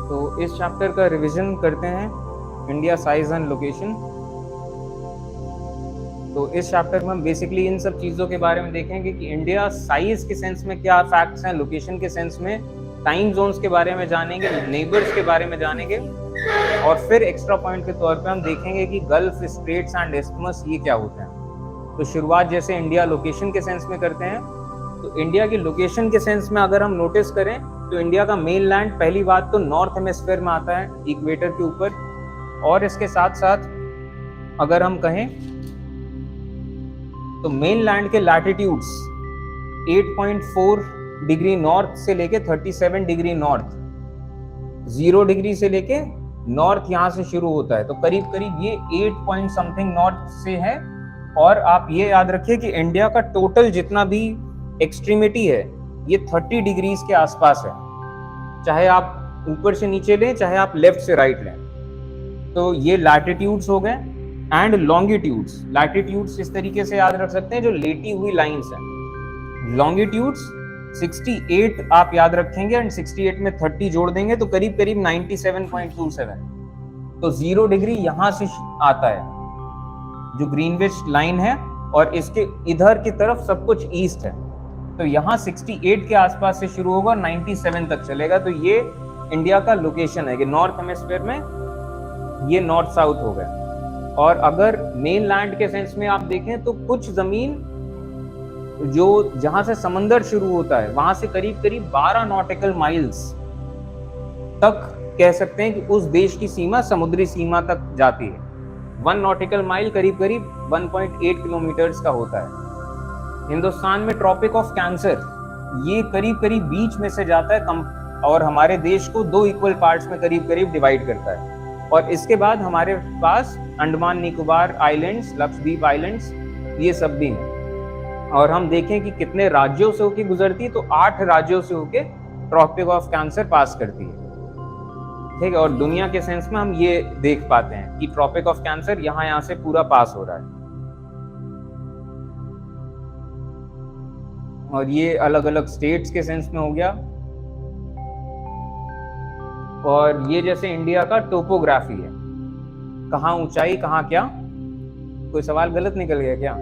तो इस चैप्टर का रिवीजन करते हैं, इंडिया साइज एंड लोकेशन। तो इस चैप्टर में हम बेसिकली इन सब चीज़ों के बारे में देखेंगे कि इंडिया साइज के सेंस में क्या फैक्ट्स हैं, लोकेशन के सेंस में टाइम जोन्स के बारे में जानेंगे, नेबर्स के बारे में जानेंगे, और फिर एक्स्ट्रा पॉइंट के तौर पे हम देखेंगे कि गल्फ, स्ट्रेट्स एंड इस्थमस ये क्या होते हैं। तो शुरुआत जैसे इंडिया लोकेशन के सेंस में करते हैं। तो इंडिया की लोकेशन के सेंस में अगर हम नोटिस करें तो इंडिया का मेन लैंड पहली बात तो नॉर्थ हेमिस्फीयर में आता है, इक्वेटर के ऊपर। और इसके साथ साथ अगर हम कहें तो मेन लैंड के लैटिट्यूड्स 8.4 डिग्री नॉर्थ से लेके 37 डिग्री नॉर्थ, 0 डिग्री से लेके नॉर्थ यहाँ से शुरू होता है। तो करीब करीब ये 8 पॉइंट समथिंग नॉर्थ से है। और आप ये याद रखिए कि इंडिया का टोटल जितना भी एक्सट्रीमिटी है ये 30 डिग्रीज के आसपास है, चाहे आप ऊपर से नीचे लें चाहे आप लेफ्ट से राइट लें। तो ये लैटिट्यूड्स हो गए एंड लॉन्गिट्यूड्स। लैटिट्यूड्स इस तरीके से याद रख सकते हैं जो लेटी हुई लाइंस हैं। लॉन्गिट्यूड्स 68 आप याद रखेंगे एंड 68 में 30 जोड़ देंगे तो करीब करीब 97.27। तो 0 डिग्री यहां से आता है जो ग्रीनविच लाइन है, और इसके इधर की तरफ सब कुछ ईस्ट है। तो यहाँ 68 के आसपास से शुरू होगा, 97 तक चलेगा। तो ये इंडिया का लोकेशन है कि नॉर्थ हेमिस्फीयर में ये नॉर्थ साउथ हो गया। और अगर मेन लैंड के सेंस में आप देखें तो कुछ जमीन जो जहां से समंदर शुरू होता है वहां से करीब करीब 12 नॉटिकल माइल्स तक कह सकते हैं कि उस देश की सीमा समुद्री सीमा तक जाती है। 1 नॉटिकल माइल करीब करीब 1.8 किलोमीटर्स का होता है। हिंदुस्तान में ट्रॉपिक ऑफ कैंसर ये करीब करीब बीच में से जाता है और हमारे देश को 2 इक्वल पार्ट्स में करीब करीब डिवाइड करता है। और इसके बाद हमारे पास अंडमान निकोबार आइलैंड्स, लक्षद्वीप आइलैंड्स, ये सब भी हैं। और हम देखें कि कितने राज्यों से होके गुजरती है, तो 8 राज्यों से होके ट्रॉपिक ऑफ कैंसर पास करती है। ठीक है, और दुनिया के सेंस में हम ये देख पाते हैं कि ट्रॉपिक ऑफ कैंसर यहाँ से पूरा पास हो रहा है। और ये अलग अलग स्टेट्स के सेंस में हो गया। और ये जैसे इंडिया का टोपोग्राफी है, कहाँ ऊंचाई कहाँ क्या। कोई सवाल गलत निकल गया क्या?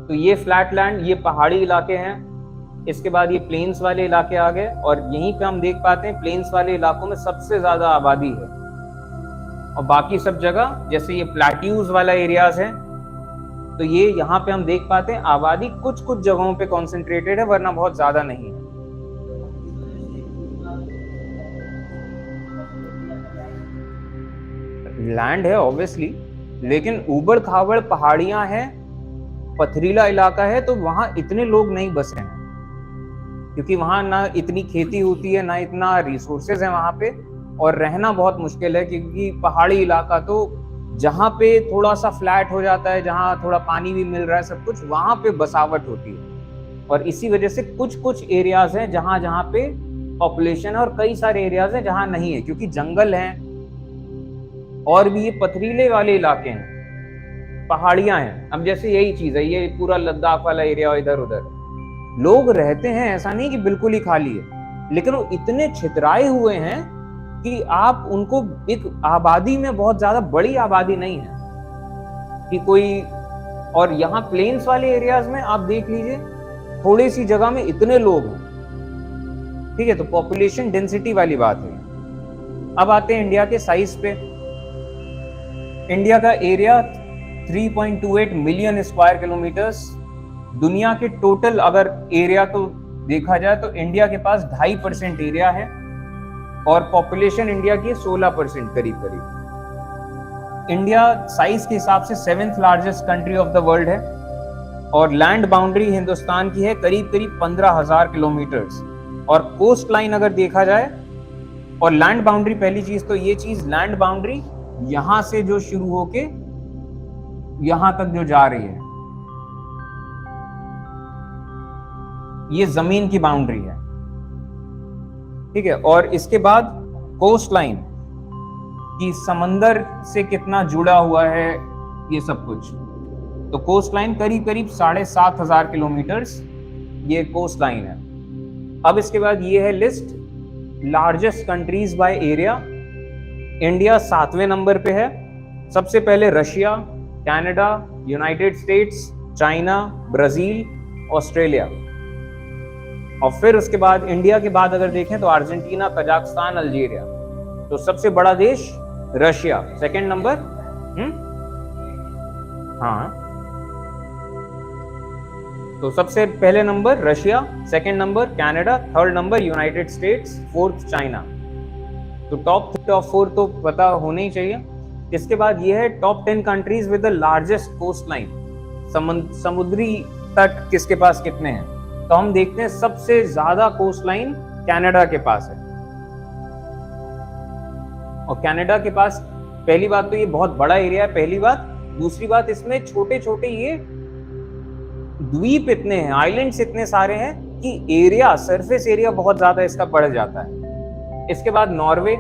तो ये फ्लैट लैंड, ये पहाड़ी इलाके हैं। इसके बाद ये प्लेन्स वाले इलाके आ गए, और यहीं पे हम देख पाते हैं प्लेन्स वाले इलाकों में सबसे ज्यादा आबादी है। और बाकी सब जगह जैसे ये प्लेट्यूज वाला एरियाज है, तो ये यहाँ पे हम देख पाते हैं आबादी कुछ कुछ जगहों पे कॉन्सेंट्रेटेड है, वरना बहुत ज्यादा नहीं है। लैंड है ऑब्वियसली, लेकिन ऊबड़ खाबड़ पहाड़ियां हैं, पथरीला इलाका है, तो वहां इतने लोग नहीं बसे हैं क्योंकि वहां ना इतनी खेती होती है ना इतना रिसोर्सेज है वहां पे, और रहना बहुत मुश्किल है क्योंकि पहाड़ी इलाका तो जहाँ पे थोड़ा सा फ्लैट हो जाता है, जहाँ थोड़ा पानी भी मिल रहा है सब कुछ, वहां पे बसावट होती है। और इसी वजह से कुछ कुछ एरियाज हैं जहाँ पे पॉपुलेशन है, और कई सारे एरियाज हैं जहाँ नहीं है क्योंकि जंगल हैं और भी ये पथरीले वाले इलाके हैं, पहाड़ियां हैं। अब जैसे यही चीज है, ये पूरा लद्दाख वाला एरिया, इधर उधर लोग रहते हैं, ऐसा नहीं कि बिल्कुल ही खाली है, लेकिन वो इतने छितराए हुए हैं कि आप उनको एक आबादी में, बहुत ज्यादा बड़ी आबादी नहीं है कि कोई। और यहाँ प्लेन्स वाले एरियाज में आप देख लीजिए थोड़ी सी जगह में इतने लोग हैं। ठीक है, तो पॉपुलेशन डेंसिटी वाली बात है। अब आते हैं इंडिया के साइज पे। इंडिया का एरिया 3.28 मिलियन स्क्वायर किलोमीटर्स। दुनिया के टोटल अगर एरिया को देखा जाए तो इंडिया के पास 2.5% एरिया है, और पॉपुलेशन इंडिया की 16% करीब करीब। इंडिया साइज के हिसाब से 7th largest country of the world है, और लैंड बाउंड्री हिंदुस्तान की है करीब करीब 15,000 किलोमीटर्स। और कोस्ट लाइन अगर देखा जाए, और लैंड बाउंड्री, पहली चीज तो ये चीज, लैंड बाउंड्री यहां से जो शुरू होके यहां तक जो जा रही है, ये जमीन की बाउंड्री है। ठीक है, और इसके बाद कोस्ट लाइन कि समंदर से कितना जुड़ा हुआ है ये सब कुछ। तो कोस्ट लाइन करीब करीब 7,500 किलोमीटर्स ये कोस्ट लाइन है। अब इसके बाद ये है list largest countries by area. India 7वें नंबर पे है। सबसे पहले Russia, Canada, United States, China, Brazil, Australia. और फिर उसके बाद इंडिया के बाद अगर देखें तो अर्जेंटीना, कजाकिस्तान, अल्जीरिया। तो सबसे बड़ा देश रशिया, सेकंड नंबर। हाँ, तो सबसे पहले number Russia, second number Canada, third number United states, fourth China. तो टॉप 4 तो पता होना ही चाहिए। इसके बाद ये है top 10 countries with the largest coast line. समुद्री तट किसके पास कितने हैं? तो हम देखते हैं सबसे ज्यादा कोस्ट लाइन कनाडा के पास है। और कनाडा के पास पहली बात तो ये बहुत बड़ा एरिया है, पहली बात। दूसरी बात, इसमें छोटे छोटे ये द्वीप इतने हैं, आइलैंड्स इतने सारे हैं कि एरिया, सरफेस एरिया बहुत ज्यादा इसका बढ़ जाता है। इसके बाद नॉर्वे,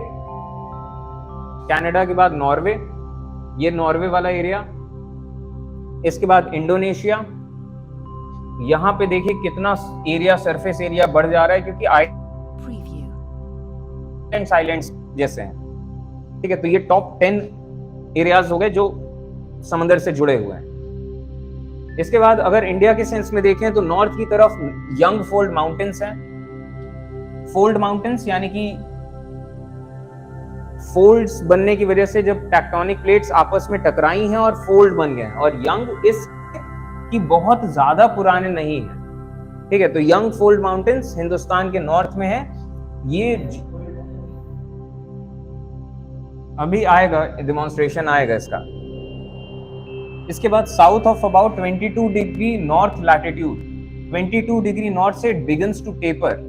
कनाडा के बाद नॉर्वे, ये नॉर्वे वाला एरिया। इसके बाद इंडोनेशिया, यहां पे देखिए कितना एरिया, सरफेस एरिया बढ़ जा रहा है क्योंकि आइलैंड्स जैसे हैं। ठीक है, तो ये टॉप 10 एरियाज हो गए जो समंदर से जुड़े हुए हैं। इसके बाद अगर इंडिया के सेंस में देखें तो नॉर्थ की तरफ यंग फोल्ड माउंटेन्स हैं। फोल्ड माउंटेन्स यानी कि फोल्ड्स बनने की वजह से जब टेक्टोनिक प्लेट्स आपस में टकराई हैं और फोल्ड बन गए हैं, और यंग इस की बहुत ज्यादा पुराने नहीं है। ठीक है, तो यंग फोल्ड माउंटेन्स हिंदुस्तान के नॉर्थ में है। ये अभी आएगा, डेमोन्स्ट्रेशन आएगा इसका। इसके बाद south of about 22 degree north latitude, 22 degree north से it begins to taper.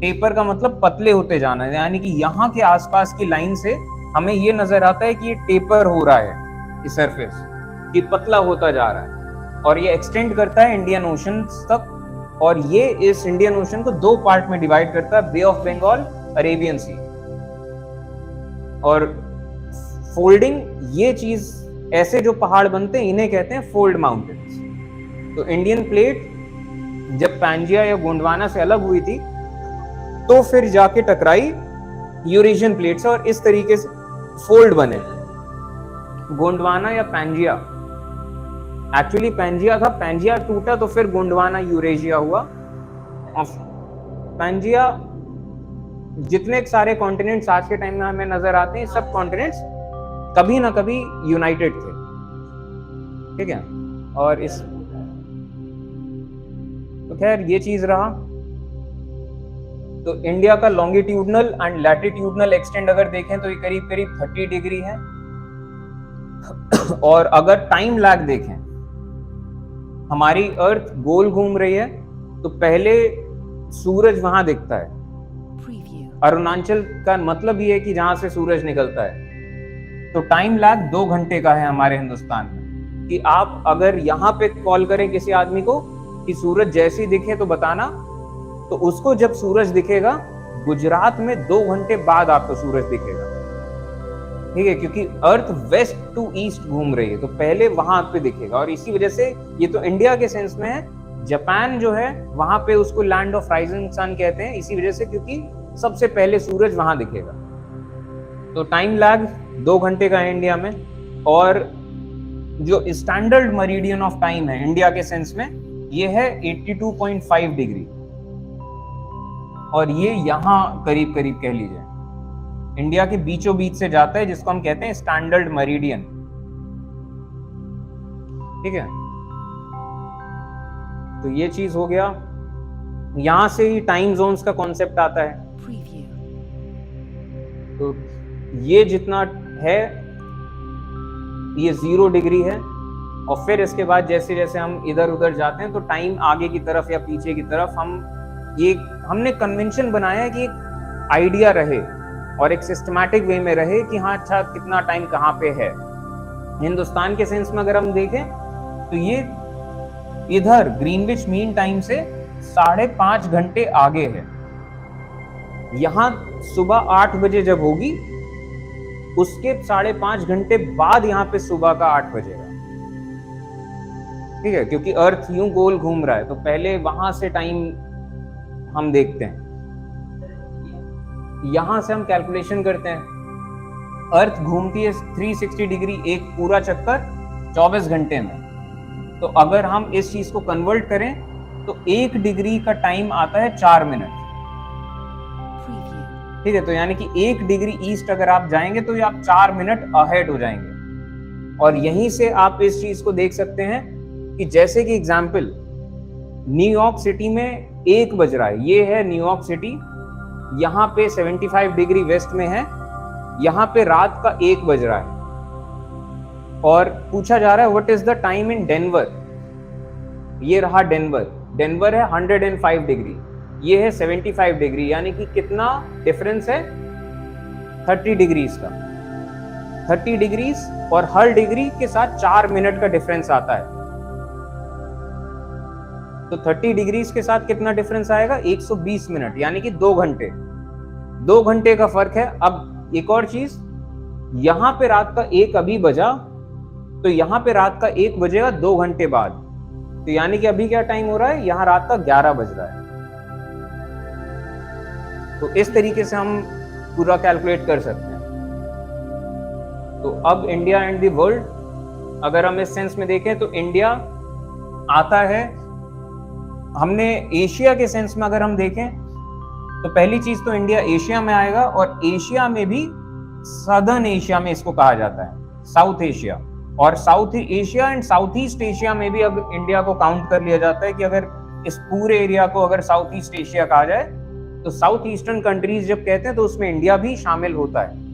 Taper का मतलब पतले होते जाना है, यानी कि यहाँ के आसपास की लाइन से हमें ये नजर आता है कि ये टेपर हो रहा है, इस सरफेस कि पतला होता जा रहा है। और ये एक्सटेंड करता है इंडियन ओशन तक। और ये इस इंडियन ओशन को 2 पार्ट में डिवाइड करता है, बे ऑफ बंगाल, अरेबियन सी। और फोल्डिंग, ये चीज, ऐसे जो पहाड़ बनते हैं इन्हें कहते हैं फोल्ड माउंटेन्स। तो इंडियन प्लेट जब पैंजिया या गोंडवाना से अलग हुई थी तो फिर जाके टकराई यूरेशियन प्लेट से और इस तरीके से फोल्ड बने। गोंडवाना या पैंजिया, एक्चुअली पैंजिया था, पैंजिया टूटा तो फिर गोंडवाना यूरेशिया हुआ। पैंजिया, जितने सारे कॉन्टिनेंट्स आज के टाइम में हमें नजर आते हैं, सब कॉन्टिनेंट्स कभी ना कभी यूनाइटेड थे। ठीक है, और इस तो खैर ये चीज रहा। तो इंडिया का लॉन्गिट्यूडनल एंड लैटिट्यूडनल एक्सटेंड अगर देखें तो ये करीब करीब 30 डिग्री है। और अगर टाइम लैग देखें, हमारी अर्थ गोल घूम रही है तो पहले सूरज वहां दिखता है। अरुणाचल का मतलब ये है कि जहां से सूरज निकलता है। तो टाइम लैग 2 घंटे का है हमारे हिंदुस्तान में। कि आप अगर यहाँ पे कॉल करें किसी आदमी को कि सूरज जैसे ही दिखे तो बताना, तो उसको जब सूरज दिखेगा गुजरात में 2 घंटे बाद आपको सूरज दिखेगा। ठीक है, क्योंकि अर्थ वेस्ट टू ईस्ट घूम रही है तो पहले वहां पे दिखेगा। और इसी वजह से ये तो इंडिया के सेंस में है। जापान जो है वहां पे उसको लैंड ऑफ राइजिंग सन कहते हैं, इसी वजह से क्योंकि सबसे पहले सूरज वहां दिखेगा। तो टाइम लैग 2 घंटे का है इंडिया में। और जो स्टैंडर्ड मेरिडियन ऑफ टाइम है इंडिया के सेंस में, ये है 82.5 डिग्री। और ये यहाँ करीब करीब कह लीजिए इंडिया के बीचों बीच से जाता है, जिसको हम कहते हैं स्टैंडर्ड मेरिडियन। ठीक है, तो ये चीज हो गया। यहां से ही टाइम जोन्स का कॉन्सेप्ट आता है। तो ये जितना है ये 0 डिग्री है। और फिर इसके बाद जैसे जैसे हम इधर उधर जाते हैं तो टाइम आगे की तरफ या पीछे की तरफ, हमने कन्वेंशन बनाया है कि एक आइडिया रहे और एक सिस्टमैटिक वे में रहे कि हाँ अच्छा कितना टाइम कहाँ पे है। हिंदुस्तान के सेंस में अगर हम देखें तो ये इधर ग्रीनविच मीन टाइम से 5.5 घंटे आगे है। यहां सुबह 8 बजे जब होगी उसके 5.5 घंटे बाद यहाँ पे सुबह का 8 बजेगा। ठीक है, क्योंकि अर्थ यूं गोल घूम रहा है तो पहले वहां से टाइम हम देखते हैं। यहां से हम कैलकुलेशन करते हैं, अर्थ घूमती है 360 डिग्री एक पूरा चक्कर 24 घंटे में। तो अगर हम इस चीज को कन्वर्ट करें तो 1 डिग्री का टाइम आता है 4 मिनट। ठीक है, तो यानी कि 1 डिग्री ईस्ट अगर आप जाएंगे तो आप 4 मिनट अहेड हो जाएंगे। और यहीं से आप इस चीज को देख सकते हैं कि जैसे कि एग्जाम्पल न्यूयॉर्क सिटी में 1 बज रहा है, ये है न्यूयॉर्क सिटी, यहाँ पे 75 डिग्री वेस्ट में है, यहाँ पे रात का 1 बज रहा है। और पूछा जा रहा है what is the time in Denver, ये रहा डेनवर, डेनवर है 105 डिग्री, ये है 75 डिग्री, यानी कि कितना डिफरेंस है 30 डिग्रीज का, 30 डिग्रीज, और हर डिग्री के साथ 4 मिनट का डिफरेंस आता है। तो 30 डिग्रीज के साथ कितना डिफरेंस आएगा 120 मिनट, यानी कि 2 घंटे, 2 घंटे का फर्क है। अब एक और चीज, यहां पे रात का 1 अभी बजा, तो यहां पे रात का 1 बजेगा 2 घंटे बाद, तो यानी कि अभी क्या टाइम हो रहा है, यहां रात का 11 बज रहा है। तो इस तरीके से हम पूरा कैलकुलेट कर सकते हैं। तो अब इंडिया एंड द वर्ल्ड, अगर हम इस सेंस में देखें तो इंडिया आता है, हमने एशिया के सेंस में अगर हम देखें तो पहली चीज तो इंडिया एशिया में आएगा, और एशिया में भी सदर्न एशिया में इसको कहा जाता है, साउथ एशिया, और south Asia and south east Asia में भी अब इंडिया को काउंट कर लिया जाता है कि अगर इस पूरे एरिया को अगर साउथ ईस्ट एशिया कहा जाए तो साउथ ईस्टर्न कंट्रीज जब कहते हैं तो उसमें इंडिया भी शामिल होता है।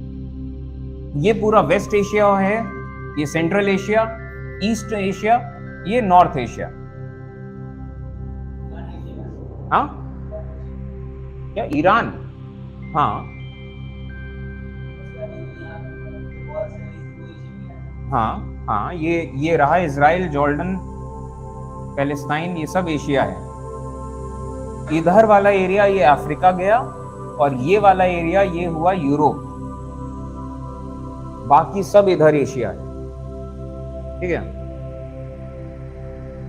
ये पूरा वेस्ट एशिया है, ये सेंट्रल एशिया, ईस्ट एशिया, ये नॉर्थ एशिया। हाँ क्या ईरान, हाँ हाँ हाँ, ये रहा इजराइल, जॉर्डन, पैलेस्टाइन, ये सब एशिया है। इधर वाला एरिया ये अफ्रीका गया, और ये वाला एरिया ये हुआ यूरोप, बाकी सब इधर एशिया है। ठीक है,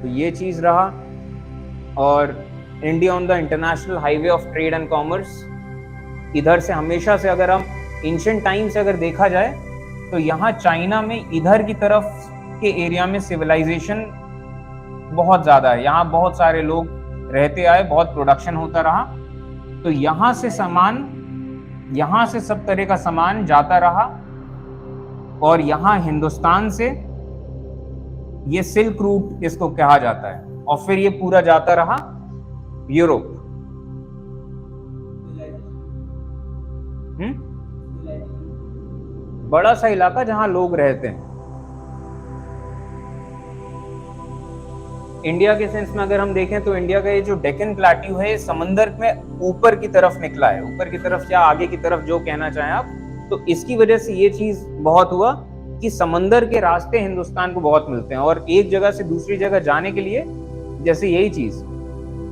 तो ये चीज रहा। और India on the international highway of trade and commerce, इधर से हमेशा से अगर हम एंशिएंट टाइम से अगर देखा जाए तो यहाँ चाइना में इधर की तरफ के एरिया में सिविलाइजेशन बहुत ज्यादा है, यहाँ बहुत सारे लोग रहते आए, बहुत प्रोडक्शन होता रहा, तो यहाँ से सामान, यहाँ से सब तरह का सामान जाता रहा, और यहाँ हिंदुस्तान से ये सिल्क रूट इसको कहा जाता है, और फिर ये पूरा जाता रहा यूरोप। बड़ा सा इलाका जहां लोग रहते हैं। इंडिया के सेंस में अगर हम देखें तो इंडिया का ये जो डेक्कन प्लेट्यू है समंदर में ऊपर की तरफ निकला है, ऊपर की तरफ या आगे की तरफ जो कहना चाहें आप, तो इसकी वजह से ये चीज बहुत हुआ कि समंदर के रास्ते हिंदुस्तान को बहुत मिलते हैं, और एक जगह से दूसरी जगह जाने के लिए जैसे यही चीज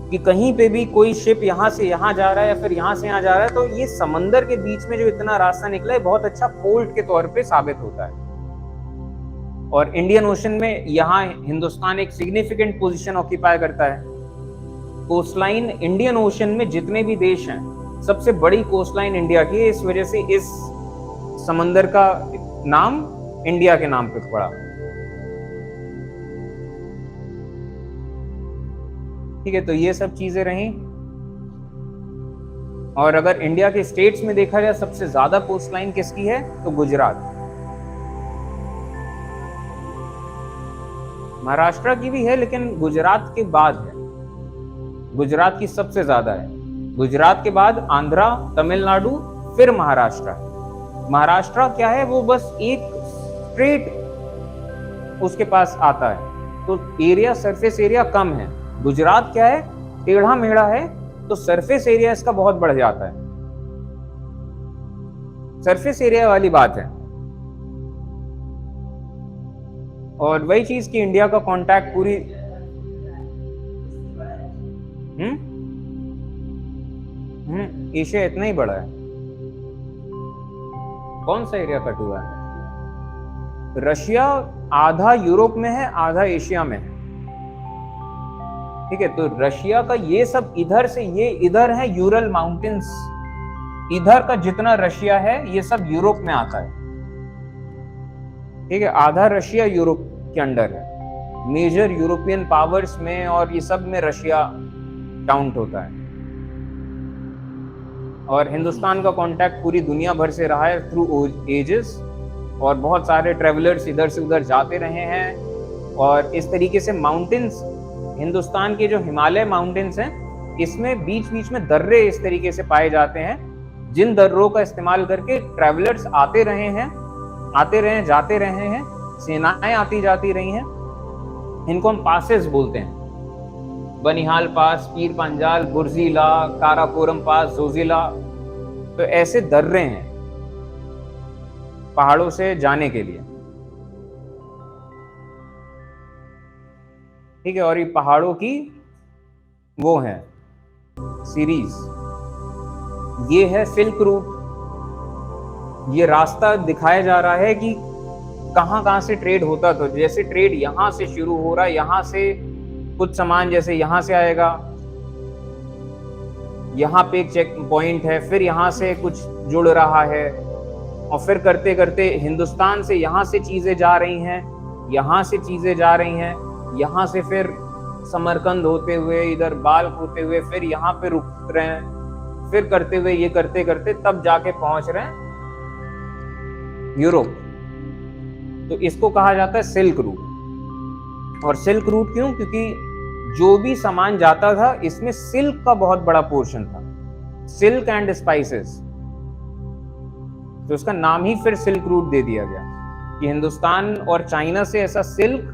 कि कहीं पे भी कोई शिप यहाँ से यहाँ जा रहा है या फिर यहाँ से यहाँ जा रहा है, तो ये समंदर के बीच में जो इतना रास्ता निकला है बहुत अच्छा पोर्ट के तौर पे साबित होता है। और इंडियन ओशन में यहाँ हिंदुस्तान एक सिग्निफिकेंट पोजीशन ऑक्यूपाई करता है। कोस्टलाइन इंडियन ओशन में जितने भी देश हैं सबसे बड़ी कोस्टलाइन इंडिया की है, इस वजह से इस समंदर का नाम इंडिया के नाम पे पड़ा। ठीक है, तो ये सब चीजें रही। और अगर इंडिया के स्टेट्स में देखा जाए सबसे ज्यादा कोस्टलाइन किसकी है तो गुजरात, महाराष्ट्र की भी है लेकिन गुजरात के बाद है, गुजरात की सबसे ज्यादा है। गुजरात के बाद आंध्रा, तमिलनाडु, फिर महाराष्ट्र। महाराष्ट्र क्या है, वो बस एक स्ट्रेट उसके पास आता है, तो एरिया, सरफेस एरिया कम है। गुजरात क्या है, टेढ़ा मेढ़ा है, तो सरफेस एरिया इसका बहुत बढ़ जाता है। सरफेस एरिया वाली बात है। और वही चीज कि इंडिया का कांटेक्ट पूरी एशिया इतना ही बड़ा है। कौन सा एरिया कट हुआ है? रशिया आधा यूरोप में है, आधा एशिया में है। ठीक है, तो रशिया का ये सब इधर से ये इधर है यूरल माउंटेन्स, इधर का जितना रशिया है ये सब यूरोप में आता है, ठीक है, आधा रशिया यूरोप के अंडर है, मेजर यूरोपियन पावर्स में और ये सब में रशिया काउंट होता है। और हिंदुस्तान का कांटेक्ट पूरी दुनिया भर से रहा है थ्रू एजेस, और बहुत सारे ट्रेवलर्स इधर से उधर जाते रहे हैं। और इस तरीके से माउंटेन्स, हिंदुस्तान के जो हिमालय माउंटेन्स हैं, इसमें बीच बीच में दर्रे इस तरीके से पाए जाते हैं, जिन दर्रों का इस्तेमाल करके ट्रेवलर्स आते रहे हैं, जाते रहे हैं, सेनाएं आती जाती रही हैं। इनको हम पासेस बोलते हैं, बनिहाल पास, पीर पंजाल, बुर्जीला, काराकोरम पास, जोजिला। तो ऐसे दर्रे हैं पहाड़ों से जाने के लिए, ठीक है। और ये पहाड़ों की वो है सीरीज, ये है सिल्क रूट। ये रास्ता दिखाया जा रहा है कि कहां से ट्रेड होता। तो जैसे ट्रेड यहां से शुरू हो रहा है, यहां से कुछ सामान जैसे यहां से आएगा, यहाँ पे एक चेक पॉइंट है, फिर यहाँ से कुछ जुड़ रहा है, और फिर करते करते हिंदुस्तान से यहाँ से चीजें जा रही हैं, यहाँ से चीजें जा रही हैं, यहाँ से फिर समरकंद होते हुए, इधर बाल्क होते हुए, फिर यहाँ पे रुक रहे हैं, फिर करते हुए ये करते करते तब जाके पहुंच रहे हैं यूरोप। तो इसको कहा जाता है सिल्क रूट। और सिल्क रूट क्यों? क्योंकि जो भी सामान जाता था इसमें सिल्क का बहुत बड़ा पोर्शन था, सिल्क एंड स्पाइसेस। तो उसका नाम ही फिर सिल्क रूट दे दिया गया कि हिंदुस्तान और चाइना से ऐसा सिल्क,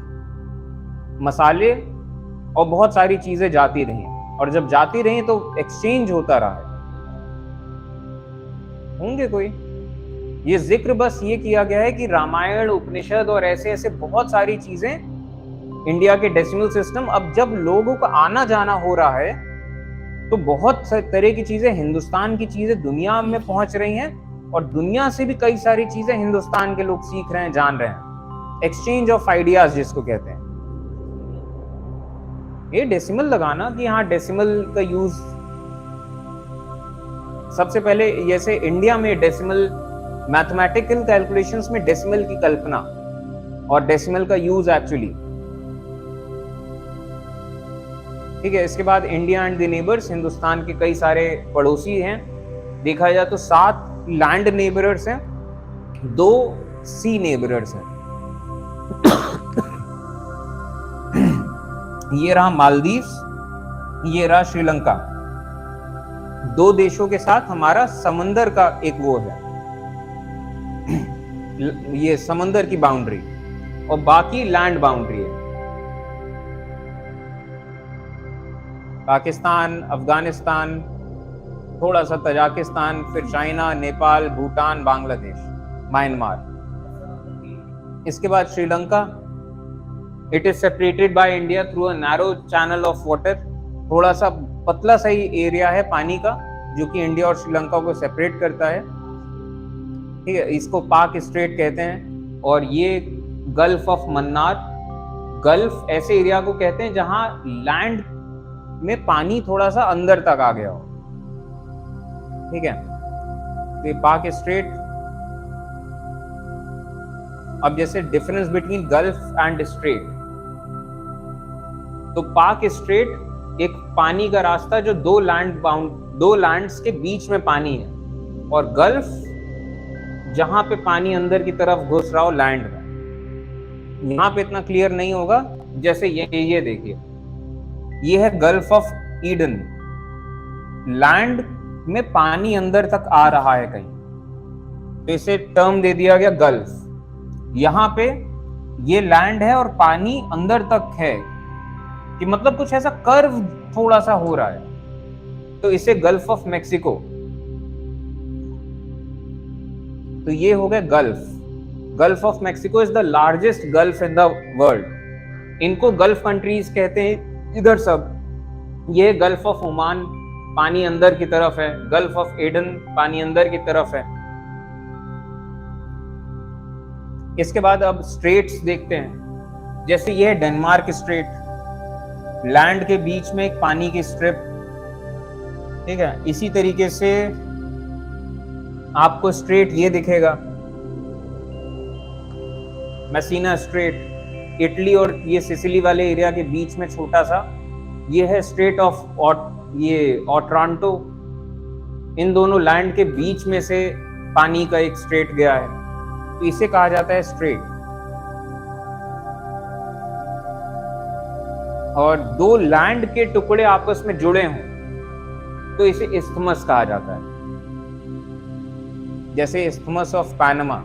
मसाले और बहुत सारी चीजें जाती रही, और जब जाती रही तो एक्सचेंज होता रहा है। होंगे कोई? ये जिक्र बस ये किया गया है कि रामायण, उपनिषद और ऐसे ऐसे बहुत सारी चीजें, इंडिया के डेसिमल सिस्टम, अब जब लोगों का आना जाना हो रहा है तो बहुत तरह की चीजें, हिंदुस्तान की चीजें दुनिया में पहुंच रही हैं, और दुनिया से भी कई सारी चीजें हिंदुस्तान के लोग सीख रहे हैं, जान रहे हैं। एक्सचेंज ऑफ आइडियाज जिसको कहते हैं। ये डेसिमल लगाना कि हाँ डेसिमल का यूज, सबसे पहले जैसे इंडिया में डेसिमल, मैथमेटिकल कैलकुलेशंस में डेसिमल की कल्पना और डेसिमल का यूज एक्चुअली, ठीक है। इसके बाद India and the neighbours, Hindustan के कई सारे पड़ोसी हैं। देखा जाए तो 7 लैंड नेबरर्स हैं, 2 सी नेबरर्स हैं। ये रहा मालदीव्स, ये रहा श्रीलंका। 2 देशों के साथ हमारा समंदर का एक वो है, ये समंदर की बाउंड्री, और बाकी लैंड बाउंड्री है। पाकिस्तान, अफगानिस्तान, थोड़ा सा तजाकिस्तान, फिर चाइना, नेपाल, भूटान, बांग्लादेश, म्यांमार। इसके बाद Sri Lanka, it is separated by India through a narrow channel of water. थोड़ा सा पतला सा ही एरिया है पानी का जो कि इंडिया और श्रीलंका को सेपरेट करता है, ठीक है। इसको पाक स्ट्रेट कहते हैं। और ये गल्फ ऑफ मन्नार, गल्फ ऐसे एरिया को कहते हैं जहां लैंड में पानी थोड़ा सा अंदर तक आ गया हो, ठीक है। तो ये पाक स्ट्रेट। अब जैसे difference between gulf and straight, तो पाक स्ट्रेट एक पानी का रास्ता जो 2 लैंड्स के बीच में पानी है, और गल्फ जहां पे पानी अंदर की तरफ घुस रहा हो लैंड में। यहां पे इतना क्लियर नहीं होगा, जैसे ये देखिए, ये है गल्फ ऑफ ईडन, लैंड में पानी अंदर तक आ रहा है कहीं, तो इसे टर्म दे दिया गया गल्फ। यहां पे ये लैंड है और पानी अंदर तक है, कि मतलब कुछ ऐसा कर्व थोड़ा सा हो रहा है, तो इसे गल्फ ऑफ मेक्सिको। तो ये हो गया gulf. Gulf of Mexico is the largest gulf in the world. इनको गल्फ कंट्रीज कहते हैं इधर सब। ये गल्फ ऑफ ओमान, पानी अंदर की तरफ है। गल्फ ऑफ एडन, पानी अंदर की तरफ है। इसके बाद अब स्ट्रेट्स देखते हैं। जैसे ये है डेनमार्क स्ट्रेट, लैंड के बीच में एक पानी की स्ट्रिप, ठीक है। इसी तरीके से आपको स्ट्रेट ये दिखेगा, मैसीना स्ट्रेट, इटली और ये सिसिली वाले एरिया के बीच में छोटा सा, ये है स्ट्रेट ऑफ ऑट्रांटो। इन दोनों लैंड के बीच में से पानी का एक स्ट्रेट गया है, तो इसे कहा जाता है स्ट्रेट। और दो लैंड के टुकड़े आपस में जुड़े हों तो इसे इस्थमस कहा जाता है, जैसे इस्थमस ऑफ पैनामा।